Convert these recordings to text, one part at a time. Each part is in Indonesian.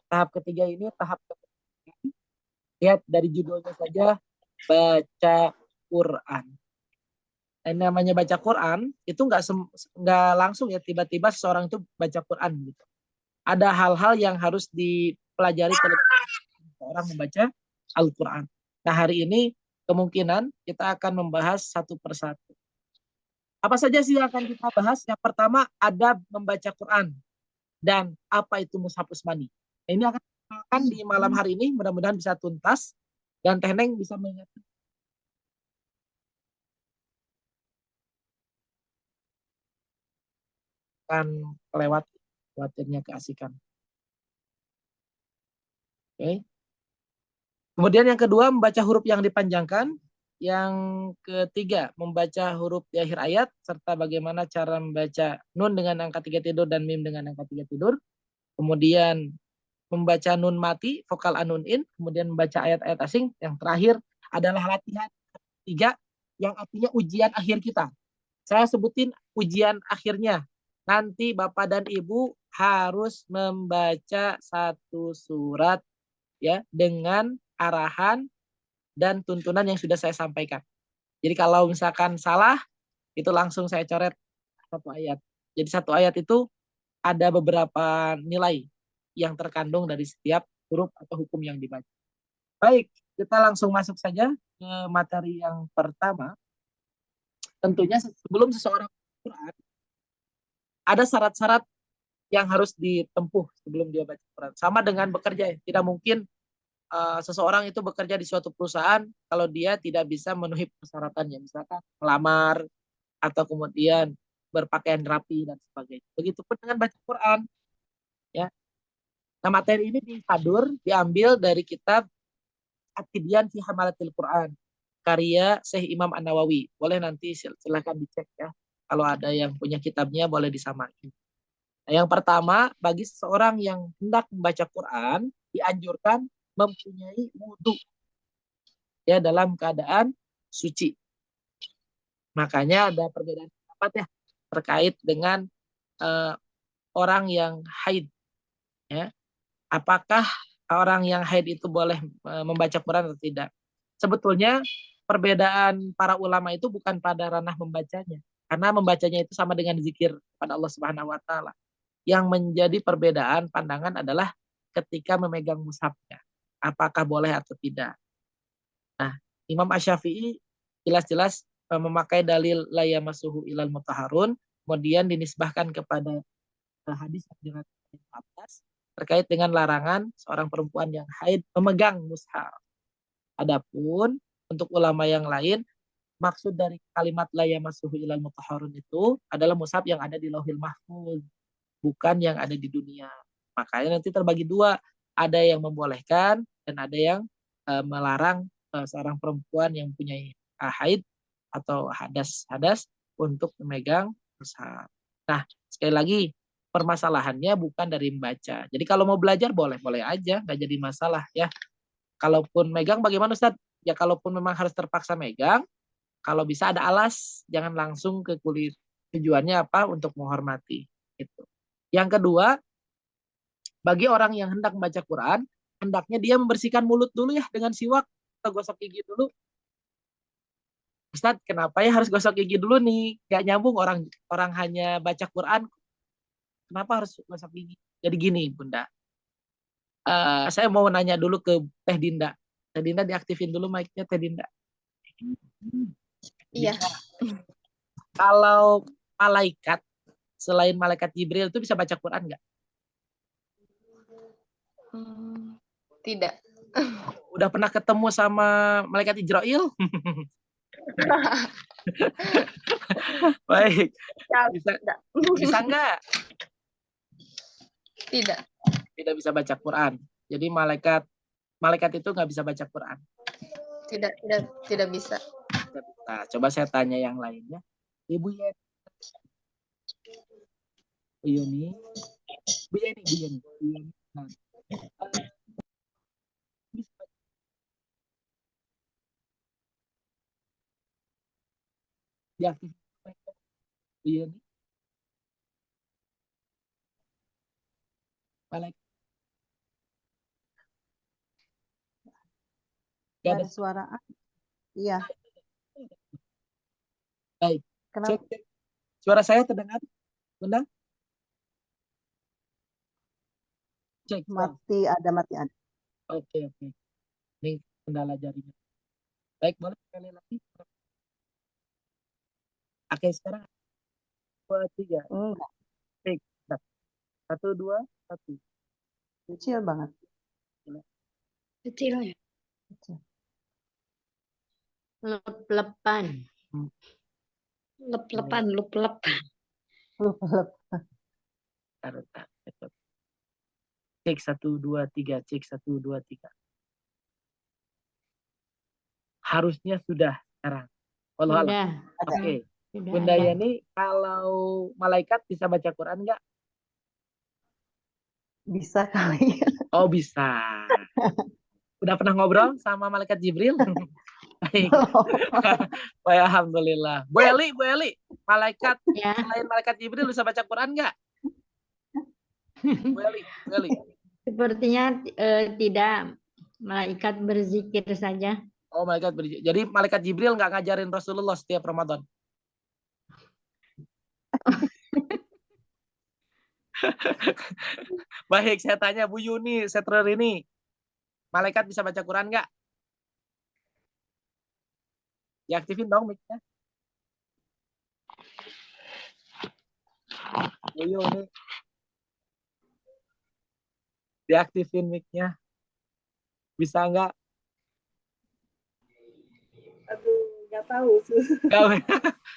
Tahap ketiga ini tahap ketiga. Lihat dari judulnya saja, baca Quran. Yang namanya baca Quran itu nggak langsung ya tiba-tiba seseorang itu baca Quran gitu. Ada hal-hal yang harus dipelajari terlebih orang membaca Al-Quran. Nah, hari ini kemungkinan kita akan membahas satu persatu. Apa saja sih yang akan kita bahas? Yang pertama, adab membaca Quran dan apa itu mushaf Utsmani. Nah, ini akan di malam hari ini, mudah-mudahan bisa tuntas dan Teneng bisa mengingatkan kelewat khawatirnya keasikan. Oke. Okay. Kemudian yang kedua, membaca huruf yang dipanjangkan. Yang ketiga, membaca huruf di akhir ayat, serta bagaimana cara membaca nun dengan angka 3 tidur dan mim dengan angka 3 tidur. Kemudian membaca nun mati, vokal anun in, kemudian membaca ayat-ayat asing. Yang terakhir adalah latihan tiga, yang artinya ujian akhir kita. Saya sebutin ujian akhirnya. Nanti Bapak dan Ibu harus membaca satu surat ya dengan arahan dan tuntunan yang sudah saya sampaikan. Jadi kalau misalkan salah, itu langsung saya coret satu ayat. Jadi satu ayat itu ada beberapa nilai yang terkandung dari setiap huruf atau hukum yang dibaca. Baik, kita langsung masuk saja ke materi yang pertama. Tentunya sebelum seseorang Quran, ada syarat-syarat yang harus ditempuh sebelum dia baca Quran. Sama dengan bekerja, tidak mungkin seseorang itu bekerja di suatu perusahaan kalau dia tidak bisa memenuhi persyaratannya, misalkan melamar atau kemudian berpakaian rapi dan sebagainya. Begitupun dengan baca Quran, ya. Nah, materi ini diambil dari kitab At-Tibyan fi Hamalatil Quran, karya Syekh Imam An-Nawawi. Boleh nanti silahkan dicek ya. Kalau ada yang punya kitabnya boleh disamakan. Nah, yang pertama, bagi seseorang yang hendak membaca Quran, dianjurkan mempunyai wudhu ya dalam keadaan suci. Makanya ada perbedaan pendapat ya terkait dengan uh, orang yang haid ya. Apakah orang yang haid itu boleh membaca Quran atau tidak? Sebetulnya perbedaan para ulama itu bukan pada ranah membacanya, karena membacanya itu sama dengan zikir pada Allah Subhanahu wa taala. Yang menjadi perbedaan pandangan adalah ketika memegang mushafnya. Apakah boleh atau tidak? Nah, Imam Asy-Syafi'i jelas-jelas memakai dalil la yamassuhu ilal mutahharun, kemudian dinisbahkan kepada hadis yang atas terkait dengan larangan seorang perempuan yang haid memegang mushaf. Adapun untuk ulama yang lain, maksud dari kalimat la yamassuhu ilal mutahharun itu adalah mushaf yang ada di Lauhil Mahfuz, bukan yang ada di dunia. Makanya nanti terbagi dua, ada yang membolehkan dan ada yang melarang seorang perempuan yang punya haid atau hadas untuk memegang mushaf. Nah, sekali lagi permasalahannya bukan dari membaca. Jadi kalau mau belajar boleh-boleh aja, nggak jadi masalah ya. Kalaupun megang bagaimana Ustaz? Ya kalaupun memang harus terpaksa megang, kalau bisa ada alas, jangan langsung ke kulit. Tujuannya apa? Untuk menghormati. Gitu. Yang kedua, bagi orang yang hendak membaca Quran, hendaknya dia membersihkan mulut dulu ya dengan siwak atau gosok gigi dulu. Ustadz, kenapa ya harus gosok gigi dulu nih? Gak nyambung orang orang hanya baca Quran, kenapa harus gosok gigi? Jadi gini, Bunda. Saya mau nanya dulu ke Teh Dinda. Teh Dinda diaktifin dulu mic-nya Teh Dinda. Iya. Dinda. Kalau malaikat selain malaikat Jibril itu bisa baca Quran nggak? Tidak. Udah pernah ketemu sama malaikat Israel? Baik. Bisa Tidak. bisa nggak? Tidak. Tidak bisa baca Quran. Jadi malaikat itu nggak bisa baca Quran. Tidak bisa. Nah, coba saya tanya yang lainnya. Ibu Yeni. Bu Yeni. Bu Yeni. Bu Yeni. Bu Yeni. Nah, diaktif. Bu Yeni. Malaikat. Nggak Nggak ada. ada suara A. Iya. Baik. Kenapa? Cek. Suara saya terdengar? Bunda? Cek. Mati ada. Oke. Ini kendala jaringan. Baik, boleh sekali lagi. Oke, sekarang 2, 3. Enggak. Cek. 1, 2, 1. Kecil banget. Kecil ya. Kecil. Lep-lepan. Lep-lepan. Lep-lepan. Lep-lep. Cek 1, 2, 3. Cek 1, 2, 3. Harusnya sudah sekarang. Sudah. Oke. Sudah Bunda ada. Yani, kalau malaikat bisa baca Quran nggak? Bisa kali. Oh, bisa. Udah pernah ngobrol sama malaikat Jibril? Baik. Baik, alhamdulillah. Bu Eli, malaikat Ya. selain malaikat Jibril bisa baca Quran nggak? Bu Eli. Sepertinya tidak. Malaikat berzikir saja. Oh, malaikat berzikir. Jadi malaikat Jibril nggak ngajarin Rasulullah setiap Ramadan. Baik, saya tanya Bu Yuni, Setrer ini. Malaikat bisa baca Quran nggak? Diaktifin dong mic-nya. Bu Yuni. Diaktifin mic-nya. Bisa nggak? Aduh, nggak tahu.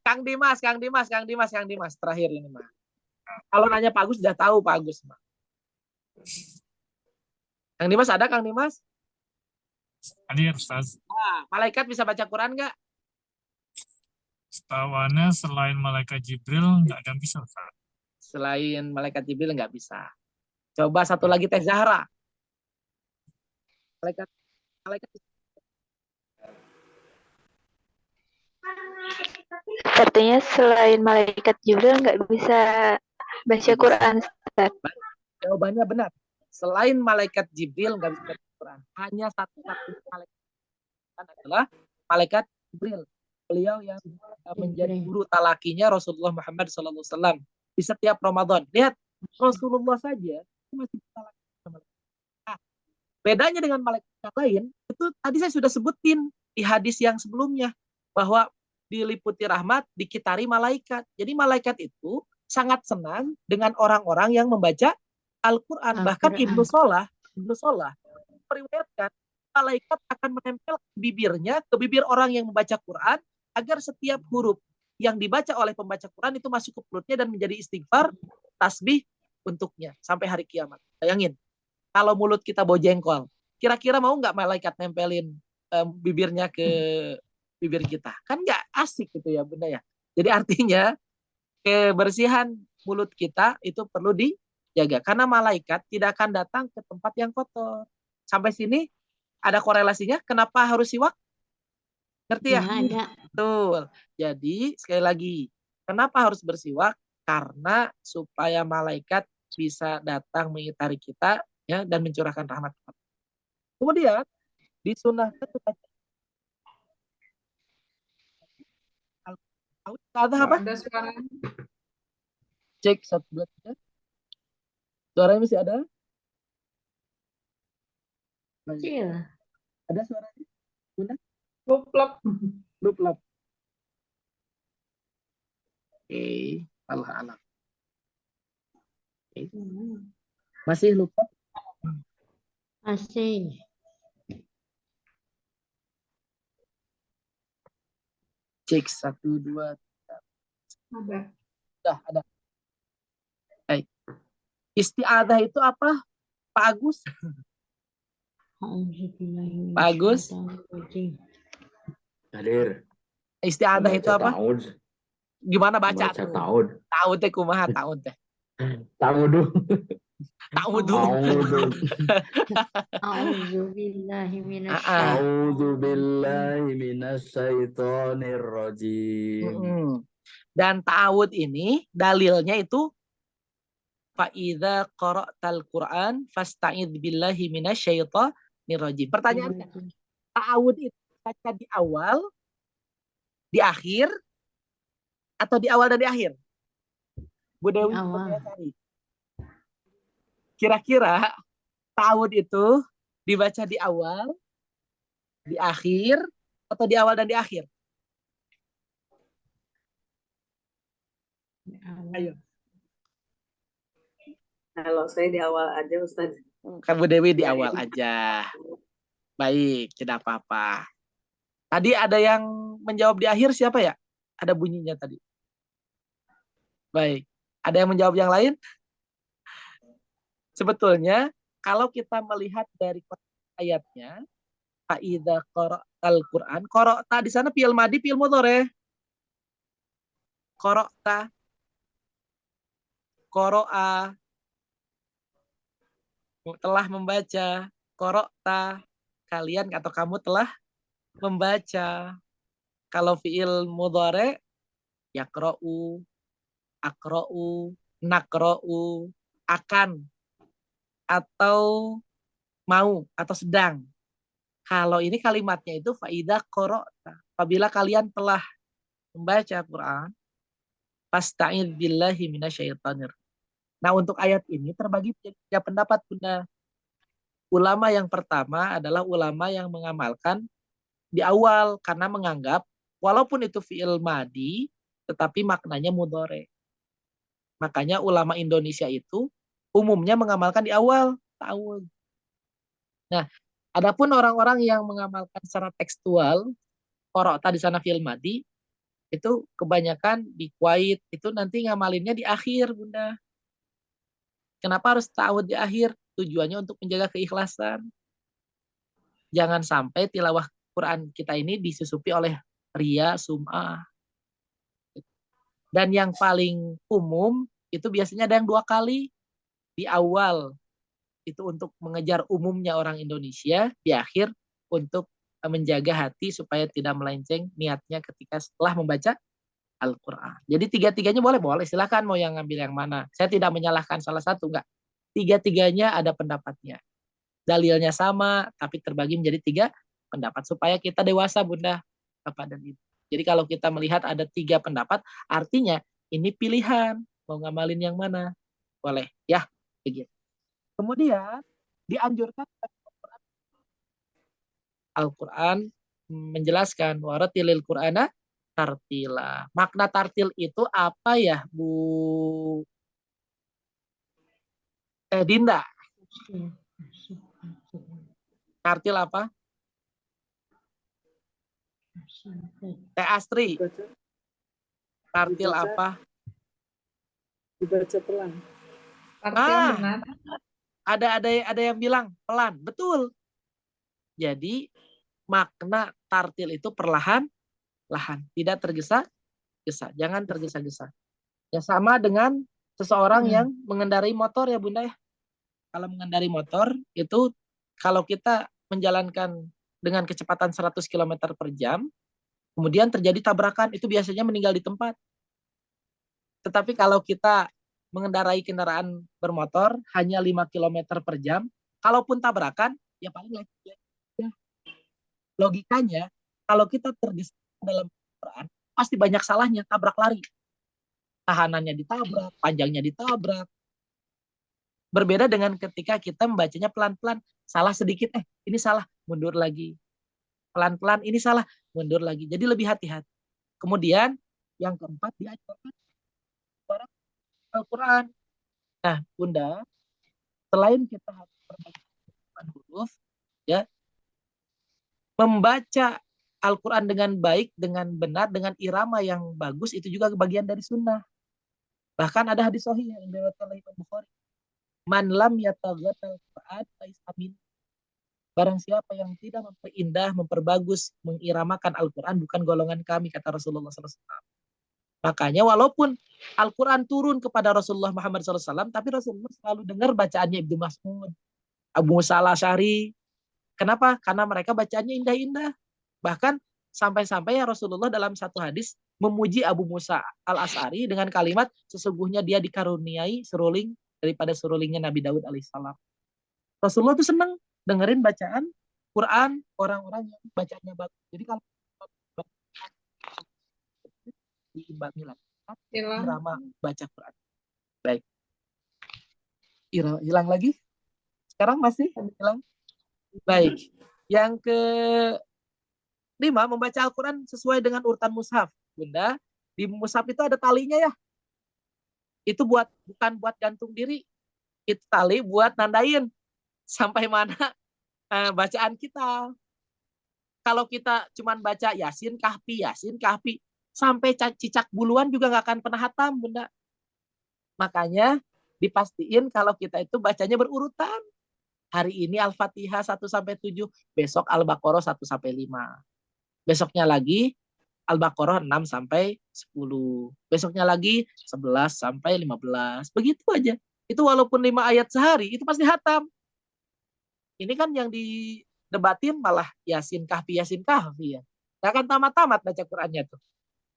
Kang Dimas. Terakhir ini, mah. Kalau nanya Pak Agus, sudah tahu Pak Agus, mah. Kang Dimas ada, Kang Dimas? Hadir, Ustaz. Malaikat bisa baca Quran nggak? Setahuannya selain malaikat Jibril, nggak ada yang bisa, Ustaz. Selain malaikat Jibril nggak bisa. Coba satu lagi Teh Zahra. Malaikat Artinya selain malaikat Jibril nggak bisa baca Quran, Ustaz. Jawabannya benar. Selain malaikat Jibril nggak bisa baca Quran. Hanya satu-satunya malaikat adalah malaikat Jibril. Beliau yang menjadi guru talakinya Rasulullah Muhammad SAW di setiap Ramadan. Lihat, Rasulullah saja masih talaki sama malaikat. Nah, bedanya dengan malaikat lain, itu tadi saya sudah sebutin di hadis yang sebelumnya, bahwa diliputi rahmat, dikitari malaikat. Jadi malaikat itu sangat senang dengan orang-orang yang membaca Al-Quran. Bahkan Ibnu Solah meriwayatkan malaikat akan menempel bibirnya ke bibir orang yang membaca Quran agar setiap huruf yang dibaca oleh pembaca Quran itu masuk ke perutnya dan menjadi istighfar, tasbih untuknya sampai hari kiamat. Bayangin, kalau mulut kita bau jengkol, kira-kira mau nggak malaikat nempelin bibirnya ke bibir kita? Kan nggak asik gitu ya Bunda ya. Jadi artinya kebersihan mulut kita itu perlu dijaga. Karena malaikat tidak akan datang ke tempat yang kotor. Sampai sini ada korelasinya. Kenapa harus siwak? Ngerti ya? Ada. Betul. Jadi sekali lagi, kenapa harus bersiwak? Karena supaya malaikat bisa datang mengitari kita ya dan mencurahkan rahmat. Kemudian disunahkan ada apa? Ada suara. Cek 1, 2, 3. Suaranya masih ada? Kecil. Ada suaranya? Bunda? Luplep. Oke, Allah. Oke. Masih lupa? Masih. Cek 1, 2, 3. Ada. Sudah ada. Baik. Isti'adzah itu apa, Pak Agus? Pak Agus? Hadir. Isti'adzah itu apa? Ta'ud. Gimana baca tuh? Ta'ud. Ta'ud teh kumaha ta'ud teh? Ta'udu. Ta'udu. A'udzu billahi minasyaitonir rajim. Dan ta'awud ini dalilnya itu fa idza qara'tal Qur'an fasta'idz billahi minasyaitonir rajim. Pertanyaannya, ta'awud itu baca di awal, di akhir, atau di awal dan di akhir? Bu Dewi, Awal. cari. Kira-kira ta'awud itu dibaca di awal, di akhir, atau di awal dan di akhir? Ayo. Kalau saya di awal aja, Ustaz. Kamu Dewi di awal aja. Baik, tidak apa-apa. Tadi ada yang menjawab di akhir, siapa ya? Ada bunyinya tadi. Baik. Ada yang menjawab yang lain? Sebetulnya, kalau kita melihat dari ayatnya, Fa'idha qara'tal Qur'an, qara'ta di sana fi'il madi, fi'il mudhari. Qara'ta, qara'a, telah membaca, qara'ta, kalian atau kamu telah membaca. Kalau fi'il mudhari, yaqra'u, aqra'u, naqra'u, akan, atau mau, atau sedang. Kalau ini kalimatnya itu fa'idha qara'ta, apabila kalian telah membaca Quran, fasta'idz billahi minasyaitonir. Nah, untuk ayat ini terbagi menjadi 3 pendapat, Bunda. Ulama yang pertama adalah ulama yang mengamalkan di awal karena menganggap walaupun itu fi'il madi tetapi maknanya mudhari. Makanya ulama Indonesia itu umumnya mengamalkan di awal ta'awud. Nah, adapun orang-orang yang mengamalkan secara tekstual, qara'ta di sana fi'il madi, itu kebanyakan di Kuwait itu nanti ngamalinnya di akhir, Bunda. Kenapa harus ta'awud di akhir? Tujuannya untuk menjaga keikhlasan. Jangan sampai tilawah Quran kita ini disusupi oleh riya, sum'ah. Dan yang paling umum itu biasanya ada yang 2 kali. Di awal itu untuk mengejar umumnya orang Indonesia, di akhir untuk menjaga hati supaya tidak melenceng niatnya ketika setelah membaca Al-Quran. Jadi 3-tiganya boleh, silakan mau yang ngambil yang mana. Saya tidak menyalahkan salah satu, enggak. 3-tiganya ada pendapatnya. Dalilnya sama, tapi terbagi menjadi 3 pendapat. Supaya kita dewasa, Bunda, Bapak dan Ibu. Jadi kalau kita melihat ada 3 pendapat, artinya ini pilihan. Mau ngamalin yang mana? Boleh, ya. Begitu. Kemudian, dianjurkan Al-Quran menjelaskan waratilil Qur'ana tartila. Makna tartil itu apa ya, Bu Dinda? Tartil apa? Teh Astri. Dibaca, Tartil Dibaca. apa? dibaca pelan. Ah, ada yang bilang pelan. Betul. Jadi makna tartil itu perlahan-lahan, tidak tergesa-gesa. Jangan tergesa-gesa. Ya sama dengan seseorang yang mengendarai motor ya, Bunda ya. Kalau mengendarai motor itu kalau kita menjalankan dengan kecepatan 100 km per jam, kemudian terjadi tabrakan, itu biasanya meninggal di tempat. Tetapi kalau kita mengendarai kendaraan bermotor hanya 5 km per jam, kalaupun tabrakan, ya paling ya. Logikanya, kalau kita tergesa dalam kendaraan, pasti banyak salahnya, tabrak lari. Tahanannya ditabrak, panjangnya ditabrak. Berbeda dengan ketika kita membacanya pelan-pelan, salah sedikit, ini salah, mundur lagi. Pelan-pelan, ini salah, mundur lagi. Jadi lebih hati-hati. Kemudian, yang keempat, diajarkan Al-Quran. Nah, Bunda, selain kita harus membaca huruf, ya, membaca Al-Quran dengan baik, dengan benar, dengan irama yang bagus, itu juga bagian dari sunnah. Bahkan ada hadis sahih yang diriwayatkan oleh Imam Bukhari. Man lam yataghatal Quran faisa min. Barang siapa yang tidak memperindah, memperbagus, mengiramakan Al-Quran, bukan golongan kami, kata Rasulullah SAW. Makanya walaupun Al-Quran turun kepada Rasulullah Muhammad SAW, tapi Rasulullah selalu dengar bacaannya Ibnu Mas'ud, Abu Musa al-Asy'ari. Kenapa? Karena mereka bacaannya indah-indah. Bahkan sampai-sampai ya Rasulullah dalam satu hadis memuji Abu Musa al-Asy'ari dengan kalimat, sesungguhnya dia dikaruniai seruling daripada serulingnya Nabi Daud alaihissalam. Rasulullah itu senang dengerin bacaan Quran orang-orang yang bacanya bagus. Jadi kalau diimbangi lagi irama baca Quran. Baik. Hilang lagi? Sekarang masih hilang? Baik. Yang ke-5, membaca Al-Quran sesuai dengan urutan mushaf. Bunda, di mushaf itu ada talinya ya. Itu bukan buat gantung diri. Itu tali buat nandain sampai mana bacaan kita. Kalau kita cuman baca Yasin, Kahfi, sampai cicak buluan juga nggak akan pernah hatam, Bunda. Makanya dipastiin kalau kita itu bacanya berurutan. Hari ini Al-Fatihah 1-7, besok Al-Baqarah 1-5. Besoknya lagi Al-Baqarah 6-10. Besoknya lagi 11-15. Begitu aja. Itu walaupun 5 ayat sehari, itu pasti hatam. Ini kan yang didebatin malah Yasin Kahfi ya. Nggak akan tamat-tamat baca Qurannya tuh.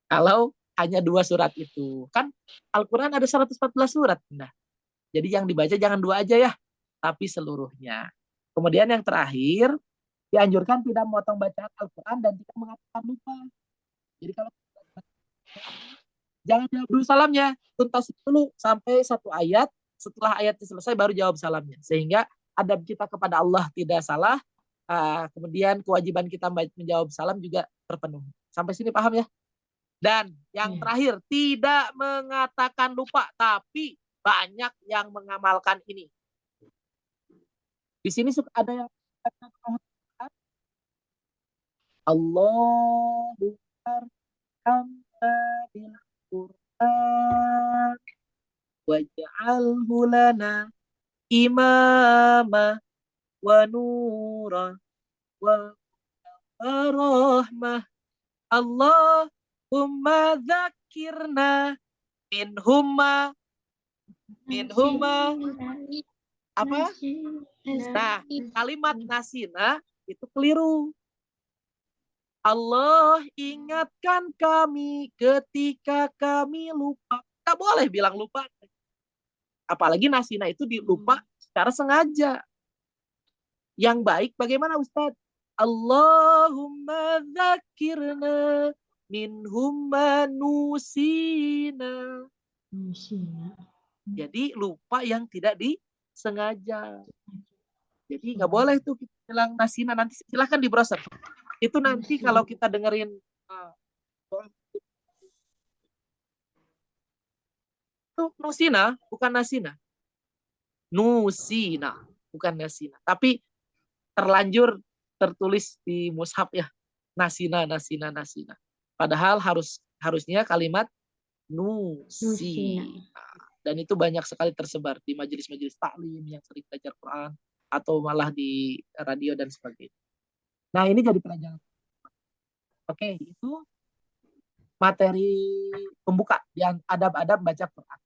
Kalau hanya 2 surat itu. Kan Al-Quran ada 114 surat. Nah, jadi yang dibaca jangan 2 aja ya, tapi seluruhnya. Kemudian yang terakhir, dianjurkan tidak memotong bacaan Al-Quran dan tidak mengatakan lupa. Jadi kalau jangan jawab dulu salamnya, tuntas dulu sampai 1 ayat, setelah ayatnya selesai baru jawab salamnya. Sehingga adab kita kepada Allah tidak salah, kemudian kewajiban kita menjawab salam juga terpenuhi. Sampai sini paham ya? Dan yang terakhir, tidak mengatakan lupa, tapi banyak yang mengamalkan ini. Di sini ada yang Allahu Akbar bil Qur'an waj'alhu lana imama wa nura wa rahmah. Allahumma dzakirna minhumma apa? Nah, kalimat nasina itu keliru. Allah ingatkan kami ketika kami lupa. Tak boleh bilang lupa. Apalagi nasina itu dilupa secara sengaja. Yang baik bagaimana Ustaz? Allahumma dzakirna minhum manusina. Jadi lupa yang tidak disengaja. Jadi nggak boleh tuh kita bilang nasina. Nanti silahkan di browser. Itu nanti kalau kita dengerin itu nusina, bukan nasina. Nusina, bukan nasina. Tapi terlanjur tertulis di mushaf ya. Nasina. Padahal harusnya kalimat nusina. Dan itu banyak sekali tersebar di majelis-majelis taklim yang sering belajar Quran atau malah di radio dan sebagainya. Nah, ini jadi pelajaran. Oke, itu materi pembuka yang adab-adab baca Quran.